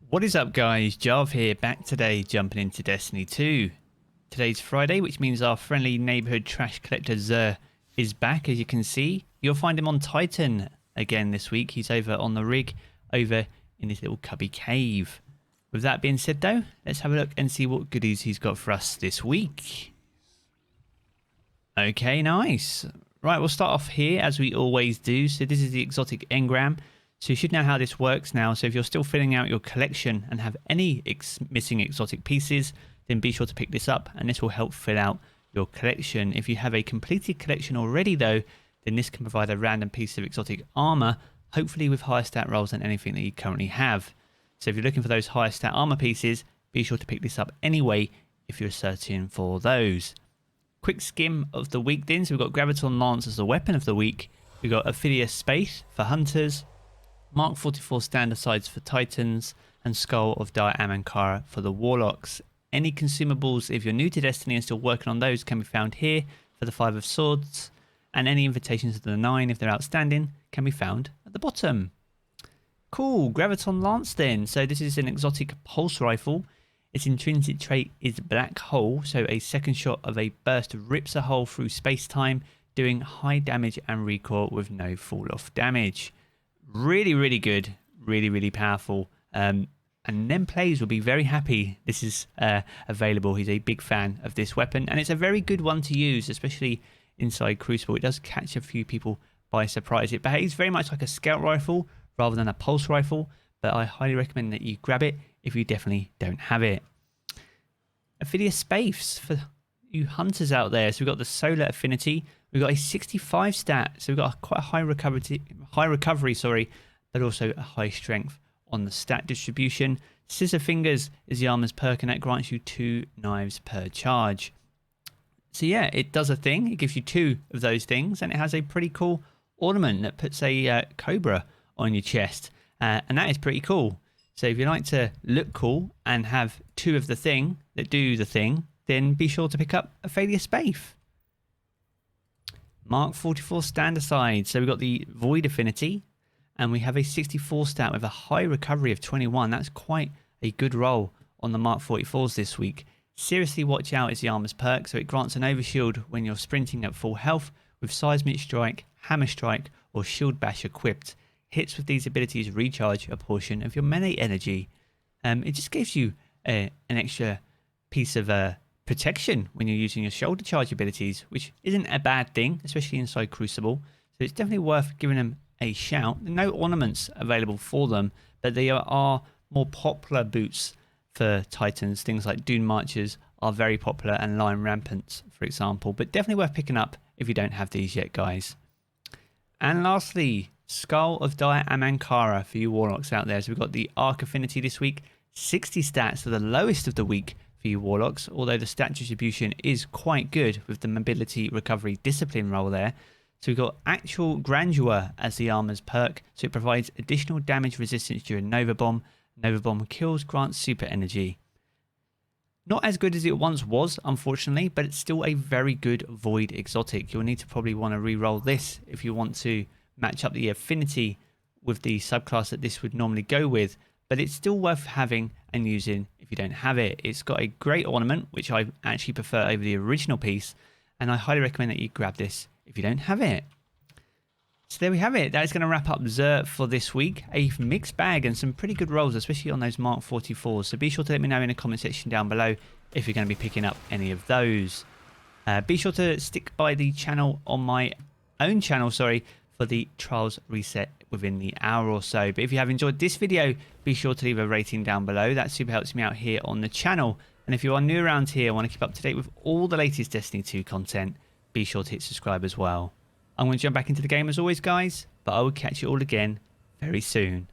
What is up, guys? Jarv here, back today jumping into Destiny 2. Today's Friday, which means our friendly neighborhood trash collector Zer is back. As you can see, you'll find him on Titan again this week. He's over on the rig, over in his little cubby cave. With that being said though, let's have a look and see what goodies he's got for us this week. Okay, nice. Right, we'll start off here as we always do. So this is the exotic Engram. So you should know how this works now. So if you're still filling out your collection and have any missing exotic pieces, then be sure to pick this up and this will help fill out your collection. If you have a completed collection already though, then this can provide a random piece of exotic armor, hopefully with higher stat rolls than anything that you currently have. So if you're looking for those higher stat armor pieces, be sure to pick this up anyway if you're searching for those. Quick skim of the week then. So we've got Graviton Lance as the weapon of the week. We've got Affinity Space for hunters. Mark 44 standard sides for Titans, and Skull of Diamankara for the Warlocks. Any consumables, if you're new to Destiny and still working on those, can be found here for the 5 of Swords, and any invitations to the 9, if they're outstanding, can be found at the bottom. Cool, Graviton Lance then. So this is an exotic pulse rifle. Its intrinsic trait is Black Hole, so a second shot of a burst rips a hole through space-time, doing high damage and recoil with no fall-off damage. Really good, really powerful, and them players will be very happy this is available. He's a big fan of this weapon, and it's a very good one to use, especially inside Crucible. It does catch a few people by surprise. It behaves very much like a scout rifle rather than a pulse rifle, but I highly recommend that you grab it if you definitely don't have it. Affinity Space for you hunters out there. So we've got the Solar Affinity. We've got a 65 stat, so we've got quite a high recovery, but also a high strength on the stat distribution. Scissor Fingers is the armor's perk, and that grants you 2 knives per charge. So yeah, it does a thing. It gives you 2 of those things, and it has a pretty cool ornament that puts a cobra on your chest, and that is pretty cool. So if you like to look cool and have 2 of the thing that do the thing, then be sure to pick up Affinity Space. Mark 44 standard side. So we've got the Void Affinity, and we have a 64 stat with a high recovery of 21. That's quite a good roll on the Mark 44s this week. Seriously watch out is the armor's perk, so it grants an overshield when you're sprinting at full health with Seismic Strike, Hammer Strike, or Shield Bash equipped. Hits with these abilities recharge a portion of your melee energy. It just gives you an extra piece of protection when you're using your shoulder charge abilities, which isn't a bad thing, especially inside Crucible. So it's definitely worth giving them a shout. There are no ornaments available for them, but they are more popular boots for Titans. Things like Dune Marchers are very popular, and Lion Rampants, for example, but definitely worth picking up if you don't have these yet, guys. And lastly, Skull of Diamankara for you Warlocks out there. So we've got the Arc Affinity this week, 60 stats, so the lowest of the week for you Warlocks, although the stat distribution is quite good with the Mobility, Recovery, Discipline roll there. So we've got Actual Grandeur as the armor's perk, so it provides additional damage resistance during Nova Bomb. Nova Bomb kills grants super energy. Not as good as it once was, unfortunately, but it's still a very good Void exotic. You'll need to probably want to re-roll this if you want to match up the affinity with the subclass that this would normally go with, but it's still worth having and using if you don't have it. It's got a great ornament, which I actually prefer over the original piece, and I highly recommend that you grab this if you don't have it. So there we have it. That is going to wrap up Zer for this week. A mixed bag and some pretty good rolls, especially on those Mark 44s. So be sure to let me know in the comment section down below if you're going to be picking up any of those. Be sure to stick by the channel on my own channel, for the trials reset within the hour or so. But if you have enjoyed this video, be sure to leave a rating down below. That super helps me out here on the channel. And if you are new around here and want to keep up to date with all the latest Destiny 2 content, be sure to hit subscribe as well. I'm going to jump back into the game as always, guys, but I will catch you all again very soon.